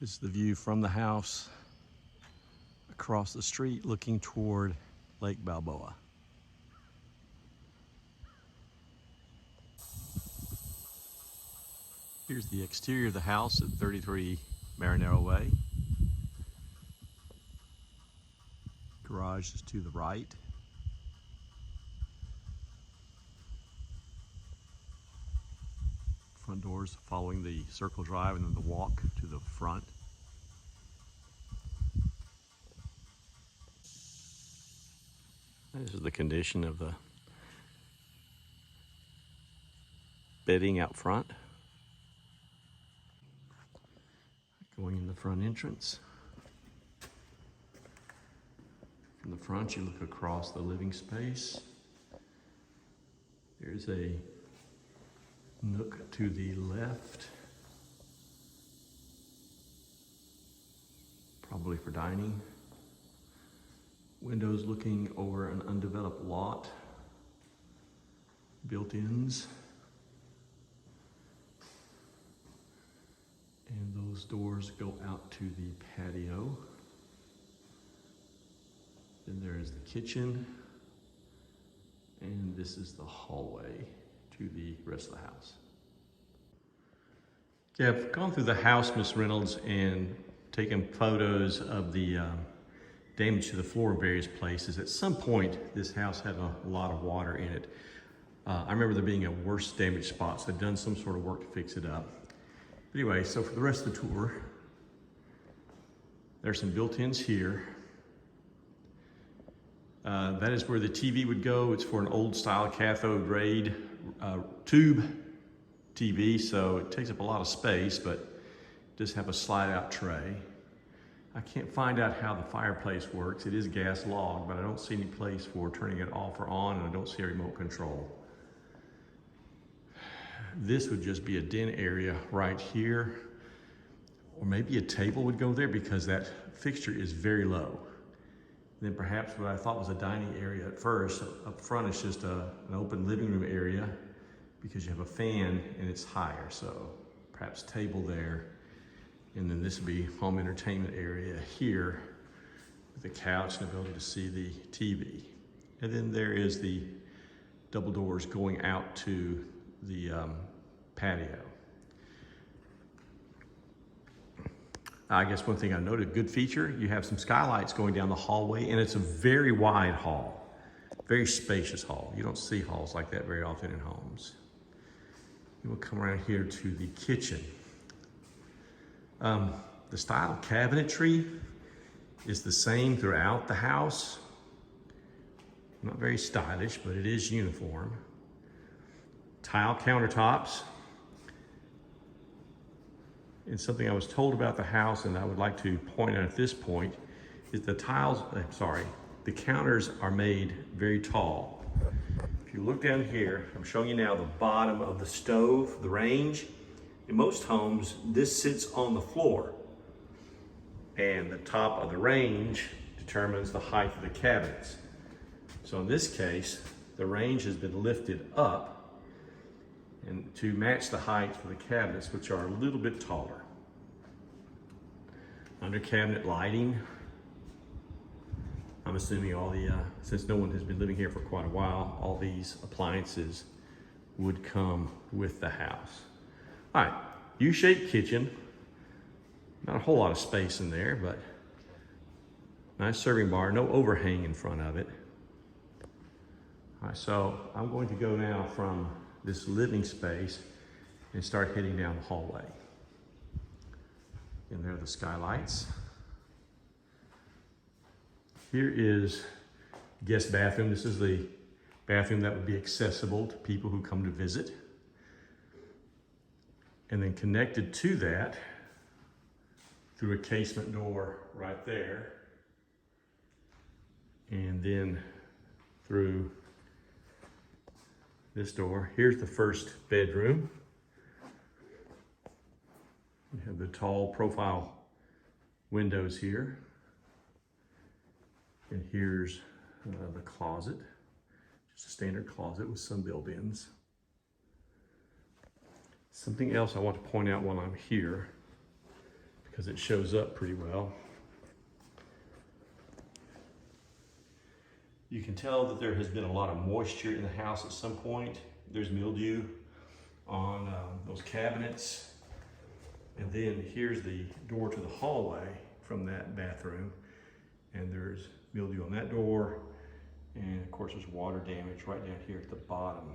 This is the view from the house across the street looking toward Lake Balboa. Here's the exterior of the house at 33 Marinero Way. Garage is to the right. Front doors following the circle drive and then the walk to the front. This is the condition of the bedding out front. Going in the front entrance. From the front, you look across the living space. There's a nook to the left, probably for dining. Windows looking over an undeveloped lot. Built-ins. And those doors go out to the patio. Then there is the kitchen. And this is the hallway to the rest of the house. Okay, I've gone through the house, Miss Reynolds, and taken photos of the damage to the floor in various places. At some point, this house had a lot of water in it. I remember there being a worse damaged spot, so they've done some sort of work to fix it up. But anyway, so for the rest of the tour, there's some built-ins here. That is where the TV would go. It's for an old style cathode ray tube TV, so it takes up a lot of space, but it does have a slide out tray. I can't find out how the fireplace works. It is gas log, but I don't see any place for turning it off or on, and I don't see a remote control. This would just be a den area right here, or maybe a table would go there because that fixture is very low. And then perhaps what I thought was a dining area at first, up front is just an open living room area because you have a fan and it's higher, so perhaps table there. And then this would be home entertainment area here with a couch and ability to see the TV. And then there is the double doors going out to the patio. I guess one thing I noted, good feature, you have some skylights going down the hallway, and it's a very wide hall, very spacious hall. You don't see halls like that very often in homes. We'll come around here to the kitchen. The style of cabinetry is the same throughout the house. Not very stylish, but it is uniform. Tile countertops. And something I was told about the house, and I would like to point out at this point, is the counters are made very tall. If you look down here, I'm showing you now the bottom of the stove, the range. In most homes, this sits on the floor, and the top of the range determines the height of the cabinets. So in this case, the range has been lifted up and to match the height for the cabinets, which are a little bit taller. Under cabinet lighting, I'm assuming all the, since no one has been living here for quite a while, all these appliances would come with the house. All right, U-shaped kitchen. Not a whole lot of space in there, but nice serving bar, no overhang in front of it. All right, so I'm going to go now from this living space and start heading down the hallway. And there are the skylights. Here is guest bathroom. This is the bathroom that would be accessible to people who come to visit. And then connected to that through a casement door right there. And then through this door. Here's the first bedroom. You have the tall profile windows here. And here's the closet. Just a standard closet with some built-ins. Something else I want to point out while I'm here. because it shows up pretty well. You can tell that there has been a lot of moisture in the house at some point. There's mildew on those cabinets. And then here's the door to the hallway from that bathroom. And there's mildew on that door. And of course there's water damage right down here at the bottom,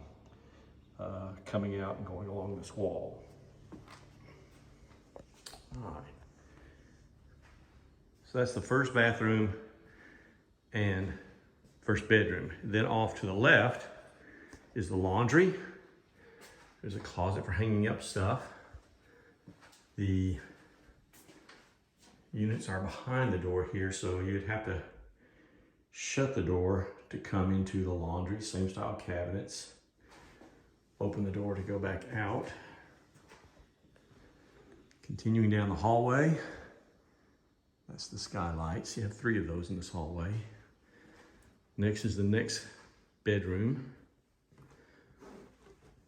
coming out and going along this wall. All right. So that's the first bathroom and first bedroom. Then off to the left is the laundry. There's a closet for hanging up stuff. The units are behind the door here, so you'd have to shut the door to come into the laundry. Same style cabinets. Open the door to go back out. Continuing down the hallway, that's the skylights. You have 3 of those in this hallway. Next is the next bedroom.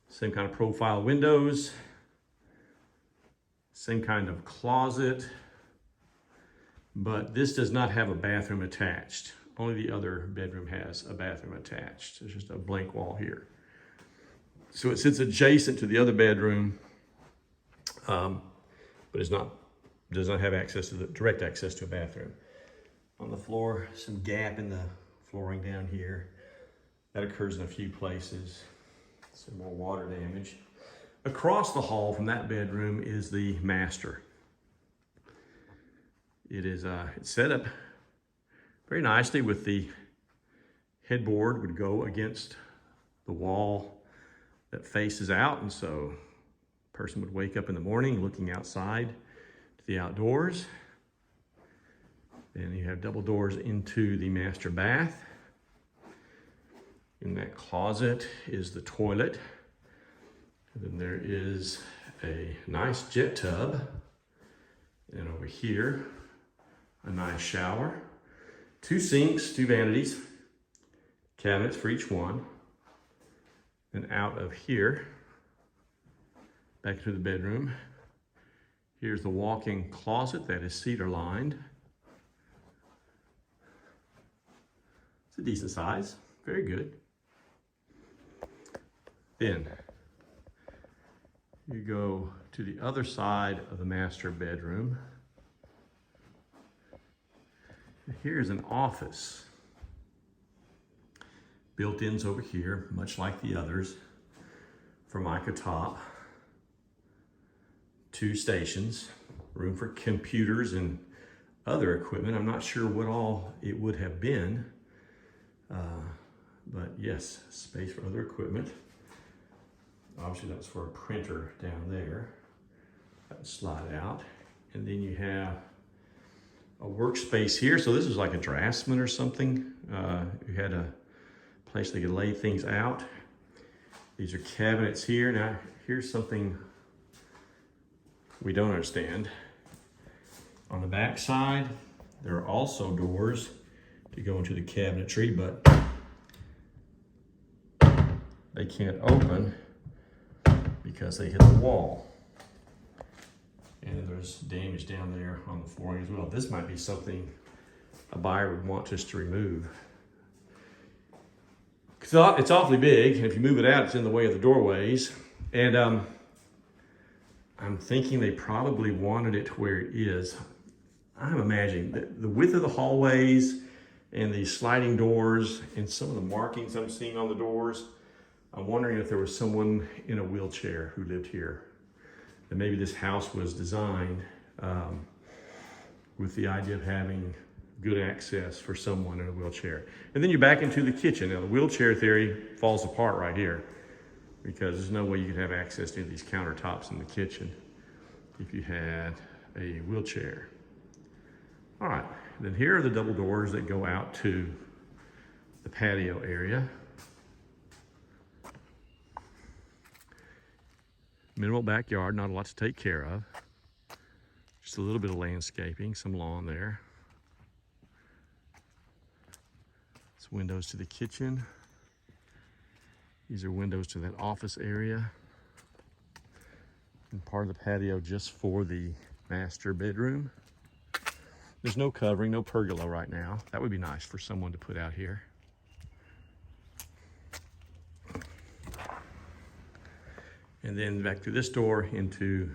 Same kind of profile windows. Same kind of closet. But this does not have a bathroom attached. Only the other bedroom has a bathroom attached. There's just a blank wall here. So it sits adjacent to the other bedroom, but does not have access to direct access to a bathroom. On the floor, some gap in the flooring down here. That occurs in a few places. Some more water damage. Across the hall from that bedroom is the master. It's set up very nicely with the headboard would go against the wall that faces out, and so a person would wake up in the morning looking outside to the outdoors. Then you have double doors into the master bath. In that closet is the toilet. And then there is a nice jet tub. And over here, a nice shower. 2 sinks, 2 vanities, cabinets for each one. And out of here, back to the bedroom, here's the walk-in closet that is cedar lined. It's a decent size, very good. Then you go to the other side of the master bedroom. Here's an office. Built-ins over here, much like the others. Formica top. 2 stations. Room for computers and other equipment. I'm not sure what all it would have been. But yes, space for other equipment. Obviously that's for a printer down there. That would slide out. And then you have a workspace here. So this is like a draftsman or something. You had a place they could lay things out. These are cabinets here. Now, here's something we don't understand. On the back side, there are also doors to go into the cabinetry, but they can't open because they hit the wall. And there's damage down there on the flooring as well. This might be something a buyer would want us to remove. It's awfully big, and if you move it out, it's in the way of the doorways. And I'm thinking they probably wanted it to where it is. I'm imagining that the width of the hallways and the sliding doors and some of the markings I'm seeing on the doors, I'm wondering if there was someone in a wheelchair who lived here. And maybe this house was designed with the idea of having good access for someone in a wheelchair. And then you're back into the kitchen. Now the wheelchair theory falls apart right here because there's no way you could have access to these countertops in the kitchen if you had a wheelchair. All right, then here are the double doors that go out to the patio area. Minimal backyard, not a lot to take care of. Just a little bit of landscaping, some lawn there. It's windows to the kitchen. These are windows to that office area. And part of the patio just for the Master bedroom. There's no covering, no pergola right now. That would be nice for someone to put out here. And then back through this door into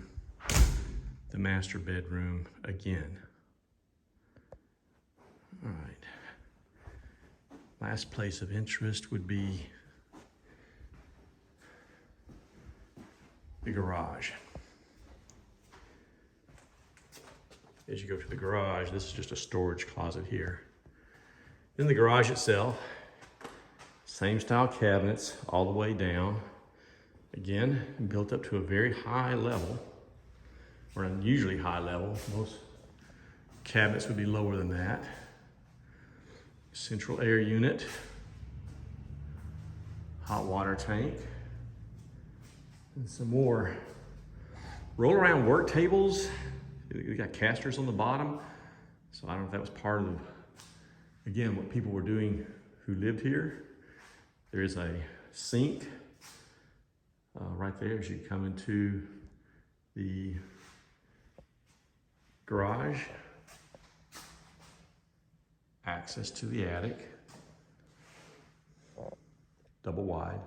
the master bedroom again. All right. Last place of interest would be the garage. As you go to the garage, this is just a storage closet here. Then the garage itself, same style cabinets all the way down. Again, built up to a very high level, or an unusually high level. Most cabinets would be lower than that. Central air unit, hot water tank, and some more roll around work tables. We got casters on the bottom. So I don't know if that was part of, again, what people were doing who lived here. There is a sink right there as you come into the garage. Access to the attic, double wide.